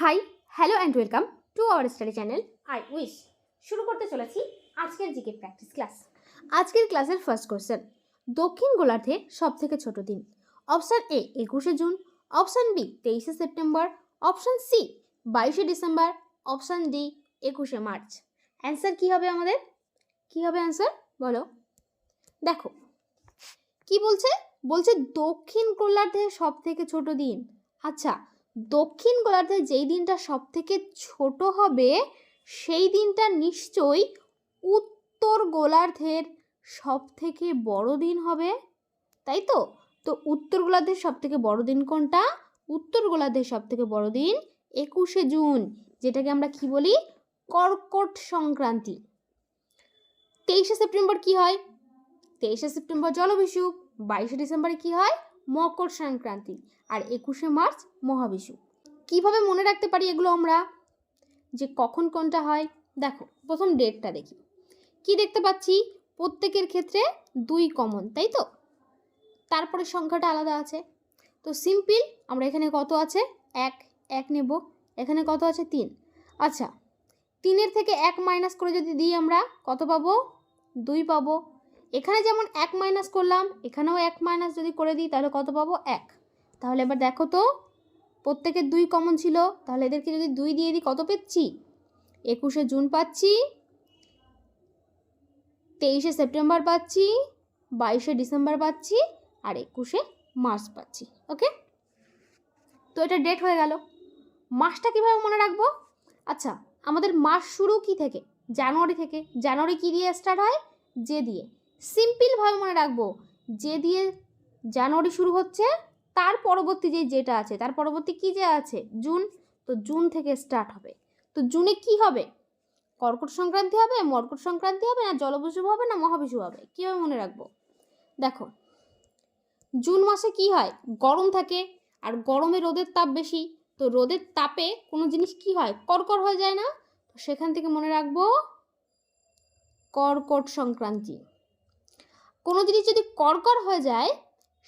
High, hello and welcome to our study channel I wish. শুরু করতে চলেছি আজকের জিকে প্র্যাকটিস ক্লাস। আজকের ক্লাসের ফার্স্ট কোশ্চেন, দক্ষিণ গোলার্ধে সব থেকে ছোট দিন। অপশান এ 21শে জুন, অপশান বি 23শে সেপ্টেম্বর, অপশান সি 22শে ডিসেম্বর, অপশান ডি 21শে মার্চ। অ্যান্সার কী হবে আমাদের? কী হবে অ্যান্সার বলো? দেখো কি বলছে, বলছে দক্ষিণ গোলার্ধে সব থেকে ছোট দিন। আচ্ছা, দক্ষিণ গোলার্ধে যেই দিনটা সব থেকে ছোট হবে সেই দিনটা নিশ্চয়ই উত্তর গোলার্ধের সব থেকে বড় দিন হবে, তাই তো? তো উত্তর গোলার্ধের সব থেকে বড় দিন কোনটা? উত্তর গোলার্ধের সব থেকে বড় দিন 21শে জুন, যেটাকে আমরা কি বলি? কর্কট সংক্রান্তি। 23শে সেপ্টেম্বর কি হয়? 23শে সেপ্টেম্বর জলবিষুব। 22শে ডিসেম্বরে কি হয়? মকর সংক্রান্তি। আর 21শে মার্চ মহাবিষু। কিভাবে মনে রাখতে পারি এগুলো আমরা, যে কখন কোনটা হয়? দেখো প্রথম ডেটটা দেখি। কি দেখতে পাচ্ছি? প্রত্যেকের ক্ষেত্রে 2 কমন, তাই তো? তারপরে সংখ্যাটা আলাদা আছে। তো সিম্পল, আমরা এখানে কত আছে? 1 নেব। এখানে কত আছে? 3। আচ্ছা, 3-এর থেকে 1 মাইনাস করে যদি দিই আমরা কত পাবো? 2 পাবো। এখানে যেমন 1 মাইনাস করলাম, এখানেও 1 মাইনাস যদি করে দিই তাহলে কত পাবো? 1। তাহলে এবার দেখো তো, প্রত্যেকের 2 কমন ছিল, তাহলে এদেরকে যদি 2 দিয়ে দিই কত পাচ্ছি? 21শে জুন পাচ্ছি, 23শে সেপ্টেম্বর পাচ্ছি, 22শে ডিসেম্বর পাচ্ছি, আর 21শে মার্চ পাচ্ছি। ওকে, তো এটা ডেট হয়ে গেল। মাসটা কীভাবে মনে রাখবো? আচ্ছা, আমাদের মাস শুরু কি থেকে? জানুয়ারি থেকে। জানুয়ারি কি দিয়ে স্টার্ট হয়? জে দিয়ে। সিম্পলভাবে মনে রাখবো, জে দিয়ে জানুয়ারি শুরু হচ্ছে, তার পরবর্তী যেটা আছে তার পরবর্তী কি যে আছে? জুন। তো জুন থেকে স্টার্ট হবে। তো জুনে কি হবে? কর্কট সংক্রান্তি হবে, মকর সংক্রান্তি হবে, না জলবিষুব হবে, না মহাবিষুব হবে? কীভাবে মনে রাখবো? দেখো, জুন মাসে কি হয়? গরম থাকে, আর গরমে রোদের তাপ বেশি। তো রোদের তাপে কোনো জিনিস কি হয়? কড়কড় হয়ে যায় না? তো সেখান থেকে মনে রাখবো কর্কট সংক্রান্তি। কোনো জিনিস যদি কড়কড় হয়ে যায়,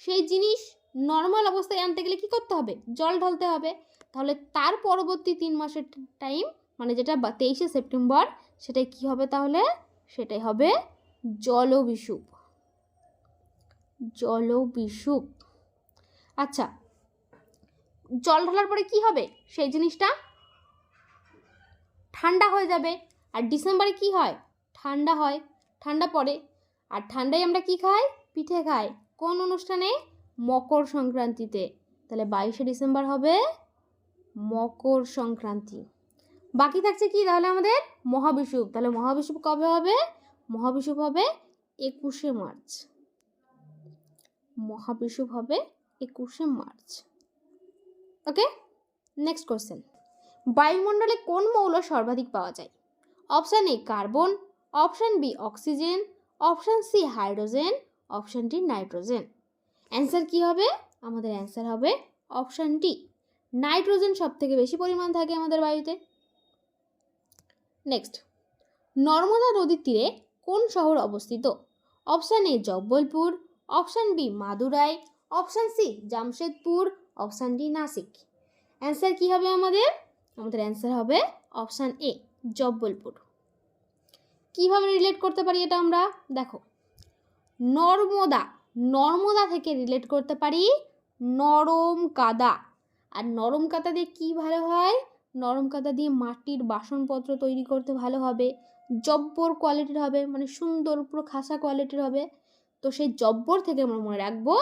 সেই জিনিস নর্মাল অবস্থায় আনতে গেলে কি করতে হবে? জল ঢালতে হবে। তাহলে তার পরবর্তী 3 মাসের টাইম, মানে যেটা 23শে সেপ্টেম্বর, সেটাই কি হবে তাহলে? সেটাই হবে জলবিষুব। জলবিষুব। আচ্ছা, জল ঢালার পরে কি হবে? সেই জিনিসটা ঠান্ডা হয়ে যাবে। আর ডিসেম্বরে কি হয়? ঠান্ডা হয়, ঠান্ডা পড়ে। আর ঠান্ডায় আমরা কি খাই? পিঠে খাই। কোন অনুষ্ঠানে? মকর সংক্রান্তিতে। তাহলে 22শে ডিসেম্বর হবে মকর সংক্রান্তি। বাকি থাকছে কি তাহলে আমাদের? মহাবিষুব। তাহলে মহাবিষুব কবে হবে? মহাবিষুব হবে 21শে মার্চ। মহাবিষুব হবে 21শে মার্চ। ওকে, নেক্সট কোশ্চেন, বায়ুমণ্ডলে কোন মৌল সর্বাধিক পাওয়া যায়? Option A carbon, option B oxygen, option C hydrogen, option D nitrogen. Answer কি হবে? আমাদের অ্যান্সার হবে অপশান ডি, নাইট্রোজেন সব থেকে বেশি পরিমাণ থাকে আমাদের বায়ুতে। নেক্সট, নর্মদা নদীর তীরে কোন শহর অবস্থিত? Option A Jabalpur, option B Madurai, option C Jamshedpur, option D Nashik. Answer কি হবে আমাদের? আমাদের অ্যান্সার হবে অপশান এ জব্বলপুর। কিভাবে রিলেট করতে পারি এটা আমরা? দেখো, নর্মদা, নর্মদা থেকে রিলেট করতে পারি নরম কাদা। আর নরম কাদা দিয়ে কি ভালো হয়? নরম কাদা দিয়ে মাটির বাসনপত্র তৈরি করতে ভালো হবে, জব্বর কোয়ালিটির হবে, মানে সুন্দর পুরো খাসা কোয়ালিটির হবে। তো সেই জব্বর থেকে আমরা মনে রাখবো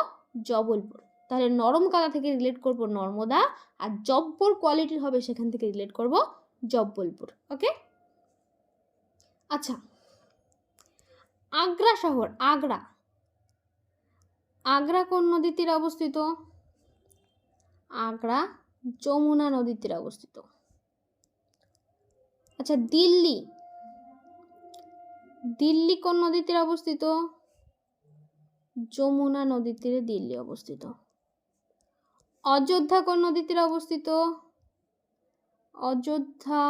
জবলপুর। তাহলে নরম কাদা থেকে রিলেট করব নর্মদা, আর জব্বর কোয়ালিটির হবে সেখান থেকে রিলেট করব জব্বলপুর। ওকে, আচ্ছা, আগ্রা শহর, আগ্রা, আগ্রা কোন নদীর তীরে অবস্থিত? আগ্রা যমুনা নদীর তীরে অবস্থিত। আচ্ছা, দিল্লি, দিল্লি কোন নদীর তীরে অবস্থিত? যমুনা নদীর তীরে দিল্লি অবস্থিত। অযোধ্যা কোন নদীর তীরে অবস্থিত? অযোধ্যা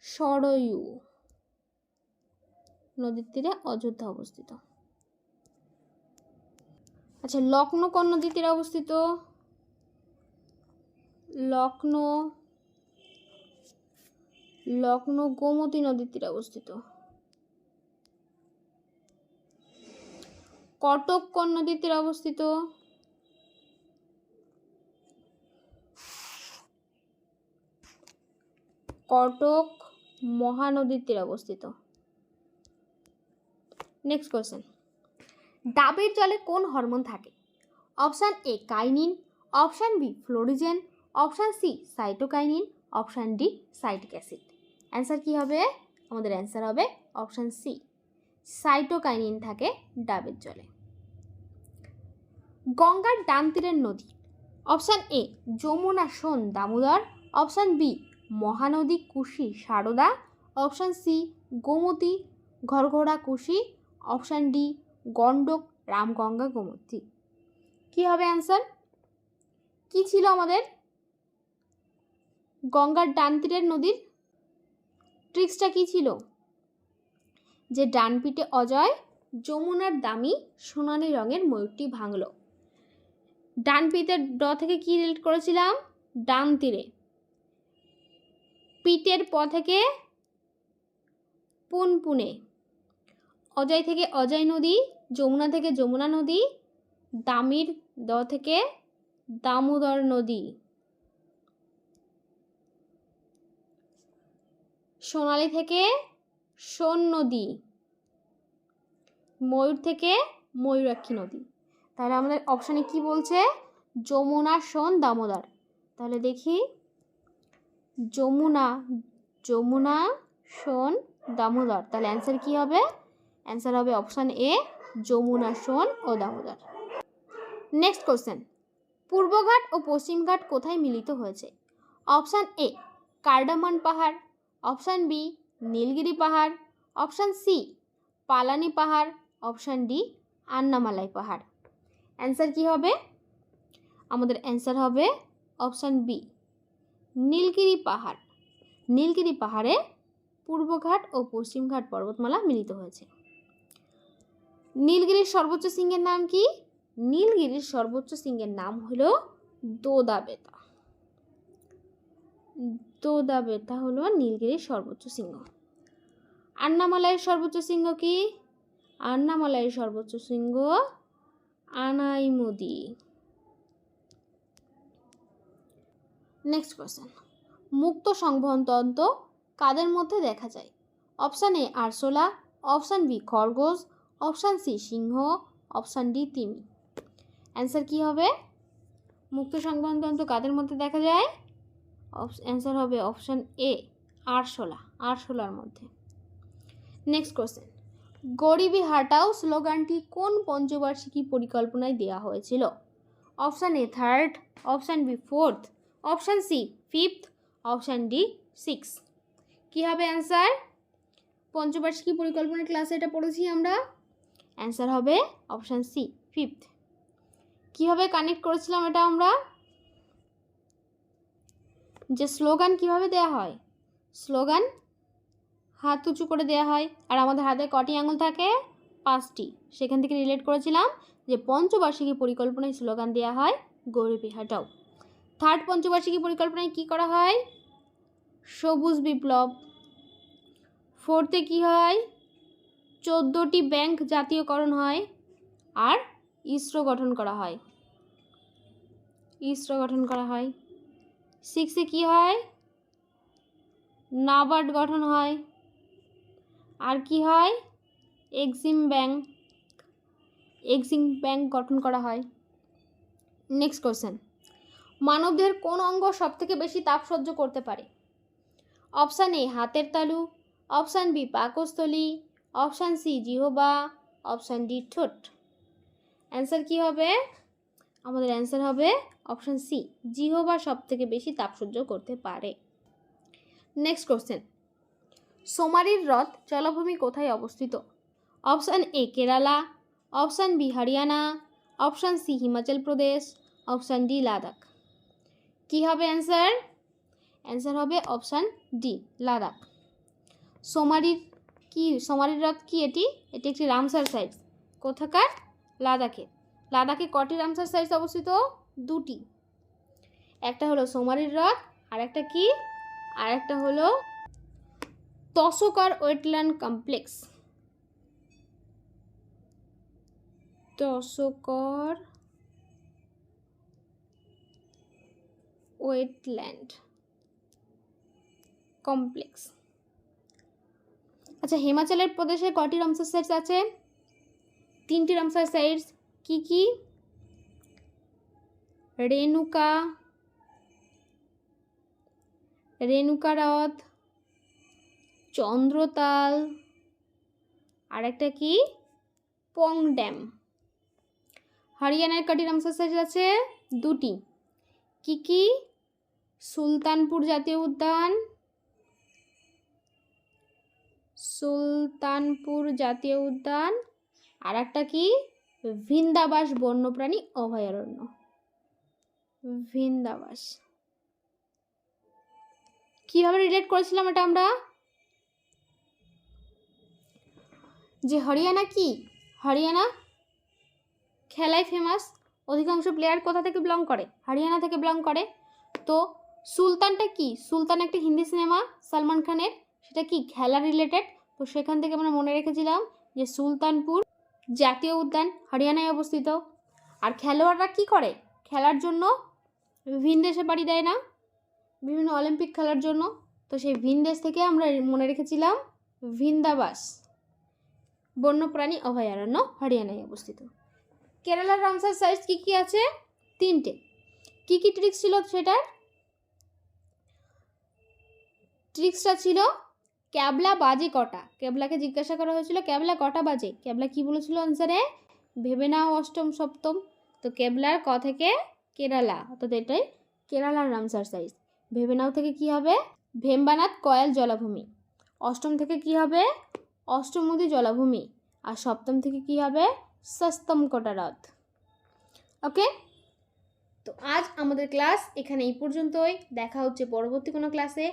সরয়ু নদীর তীরে অযোধ্যা অবস্থিত। আচ্ছা, লখনৌ কোন নদীর তীরে অবস্থিত? লখনৌ গোমতী নদীর তীরে অবস্থিত। কটক কোন নদীর তীরে অবস্থিত? কটক মহানদীর তীরে অবস্থিত। নেক্সট কোশ্চেন, ডাবের জলে কোন হরমোন থাকে? Option A kinin, option B florigen, option C cytokinin, option D citric acid. Answer কি হবে? আমাদের অ্যান্সার হবে অপশান সি, সাইটোকাইনিন থাকে ডাবের জলে। গঙ্গার ডান তীরের নদী? Option A Yamuna, Son, Damodar, option B Mahanadi, Kosi, Sarda, option C Gomti, ঘরঘরা, কুশি, অপশান ডি গণ্ডক, রামগঙ্গা, গোমতী। কি হবে অ্যান্সার? কি ছিল আমাদের গঙ্গার ডান তীরের নদীর ট্রিক্সটা কি ছিল? যে ডান পিঠে অজয়, যমুনার দামি, সোনালী রঙের ময়ূরটি ভাঙল। ডান পিঠের ড থেকে কি রিলেট করেছিলাম? ডান তীরে। পিঠের প থেকে পুনপুনে, অজয় থেকে অজয় নদী, যমুনা থেকে যমুনা নদী, দামির দ থেকে দামোদর নদী, সোনালী থেকে সোন নদী, ময়ূর থেকে ময়ূরাক্ষী নদী। তাহলে আমাদের অপশানে কি বলছে? যমুনা, সোন, দামোদর। তাহলে দেখি, যমুনা, সোন, দামোদর। তাহলে অ্যান্সার কি হবে? অ্যান্সার হবে অপশান এ, যমুনা, সোন ও দামোদর। নেক্সট কোশ্চেন, পূর্বঘাট ও পশ্চিমঘাট কোথায় মিলিত হয়েছে? অপশান এ কার্ডামান পাহাড়, অপশান বি নীলগিরি পাহাড়, অপশান সি পালানি পাহাড়, অপশান ডি আন্নামালাই পাহাড়। অ্যান্সার কি হবে? আমাদের অ্যান্সার হবে অপশান বি নীলগিরি পাহাড়। নীলগিরি পাহাড়ে পূর্বঘাট ও পশ্চিমঘাট পর্বতমালা মিলিত হয়েছে। নীলগিরির সর্বোচ্চ শৃঙ্গের নাম কি? নীলগিরির সর্বোচ্চ শৃঙ্গের নাম হলো দোদাবেতা। দোদাবেতা হলো নীলগিরির সর্বোচ্চ শৃঙ্গ। আন্নামালাইয়ের সর্বোচ্চ শৃঙ্গ কি? আন্নামালাইয়ের সর্বোচ্চ শৃঙ্গ আনাইমুদি। নেক্সট কোশ্চেন, মুক্ত সংবহনতন্ত্র কাদের মধ্যে দেখা যায়? অপশান এ আরশোলা, অপশান বি খরগোশ, অপশান সি সিংহ, অপশান ডি তিমি। অ্যান্সার কি হবে? মুক্ত সংবহনতন্ত্র কাদের মধ্যে দেখা যায়? অ্যান্সার হবে অপশান এ আরশোলা, আরশোলার মধ্যে। নেক্সট কোশ্চেন, গরিবি হাটাও স্লোগানটি কোন পঞ্চবার্ষিকী পরিকল্পনায় দেওয়া হয়েছিল? Option A third, option B fourth, option C fifth, option D six. কী হবে অ্যান্সার? পঞ্চবার্ষিকী পরিকল্পনার ক্লাসে এটা পড়েছি আমরা। অ্যান্সার হবে অপশান সি ফিফথ। কীভাবে কানেক্ট করেছিলাম এটা আমরা? যে স্লোগান কিভাবে দেয়া হয়? স্লোগান হাত উঁচু করে দেওয়া হয়, আর আমাদের হাতে কটি আঙুল থাকে? 5টি। সেখান থেকে রিলেট করেছিলাম যে পঞ্চবার্ষিকী পরিকল্পনায় স্লোগান দেওয়া হয় গরিবি হাটাও। থার্ড পঞ্চবার্ষিকী পরিকল্পনায় কি করা হয়? সবুজ বিপ্লব। ফোর্থে কি হয়? 14টি ব্যাংক জাতীয়করণ হয়, আর ইসরো গঠন করা হয়। সিক্সে কি হয়? নাবার্ড গঠন হয়। আর কি হয়? এক্সিম ব্যাংক গঠন করা হয়। নেক্সট কোশ্চেন, মানবদেহের কোন অঙ্গ সবথেকে বেশি তাপ সহ্য করতে পারে? অপশান এ হাতের তালু, অপশান বি পাকস্থলী, অপশান সি জিহ্বা, অপশান ডি ঠোঁট। অ্যান্সার কি হবে? আমাদের অ্যান্সার হবে অপশান সি, জিহ্বা সবথেকে বেশি তাপ সহ্য করতে পারে। নেক্সট কোশ্চেন, সোমারির হ্রদ জলাভূমি কোথায় অবস্থিত? Option A Kerala, option B Haryana, option C Himachal Pradesh, option D Ladakh. কি হবে অ্যান্সার? অ্যান্সার হবে অপশান ডি লাদাখ। সোমারির হ্রদ কি? এটি একটি রামসার সাইট। কোথাকার? লাদাখে। লাদাখে কটি রামসার সাইট অবস্থিত? 2টি। একটা হলো সোমারির হ্রদ, আর একটা কি, আর একটা হলো Tsokar wetland complex. Tsokar wetland complex. আচ্ছা, হিমাচলের প্রদেশে কটি রামসার সাইটস আছে? 3টি রামসার সাইটস। কি কি? রেণুকা, রেণুকা হ্রদ, চন্দ্রতাল, আর একটা কি, পং ড্যাম। হরিয়ানার কটি রামসার সাইটস আছে? 2টি। কি কি? সুলতানপুর জাতীয় উদ্যান, সুলতানপুর জাতীয় উদ্যান, আর একটা কি, ভিন্দাবাস বন্যপ্রাণী অভয়ারণ্য। ভিন্দাবাস। কিভাবে রিলেট করেছিলাম এটা আমরা? যে হরিয়ানা কি, হরিয়ানা খেলায় ফেমাস, অধিকাংশ প্লেয়ার কোথা থেকে বিলং করে? হরিয়ানা থেকে বিলং করে। তো সুলতানটা কি? সুলতান একটা হিন্দি সিনেমা সালমান খানের, সেটা কি, খেলা রিলেটেড। তো সেখান থেকে আমরা মনে রেখেছিলাম যে সুলতানপুর জাতীয় উদ্যান হরিয়ানায় অবস্থিত। আর খেলোয়াড়রা কি করে? খেলার জন্য ভিনদেশে পাড়ি দেয় না, বিভিন্ন অলিম্পিক খেলার জন্য। তো সেই ভিনদেশ থেকে আমরা মনে রেখেছিলাম ভিন্দাবাস বন্যপ্রাণী অভয়ারণ্য হরিয়ানায় অবস্থিত। কেরালার রামসার সাইটস কি কি আছে? 3টে। কি কি ট্রিক্স ছিল সেটার? ট্রিক্সটা ছিল ক্যাবলা বাজে কটা। ক্যাবলাকে জিজ্ঞাসা করা হয়েছিল ক্যাবলা কটা বাজে, ক্যাবলা কি বলেছিল আনসারে? ভেবে নাও অষ্টম সপ্তম। তো ক্যাবলার ক থেকে কেরালা, অর্থাৎ এটাই কেরালার রামসার সাইটস। ভেবে নাও থেকে কি হবে? ভেম্বানাথ কয়াল জলাভূমি। অষ্টম থেকে কি হবে? অষ্টমুদি জলাভূমি। আর সপ্তম থেকে কি হবে? সস্তম কোটা হ্রদ। ওকে, তো আজ আমাদের ক্লাস এখানে এই পর্যন্তই। দেখা হচ্ছে পরবর্তী কোনো ক্লাসে।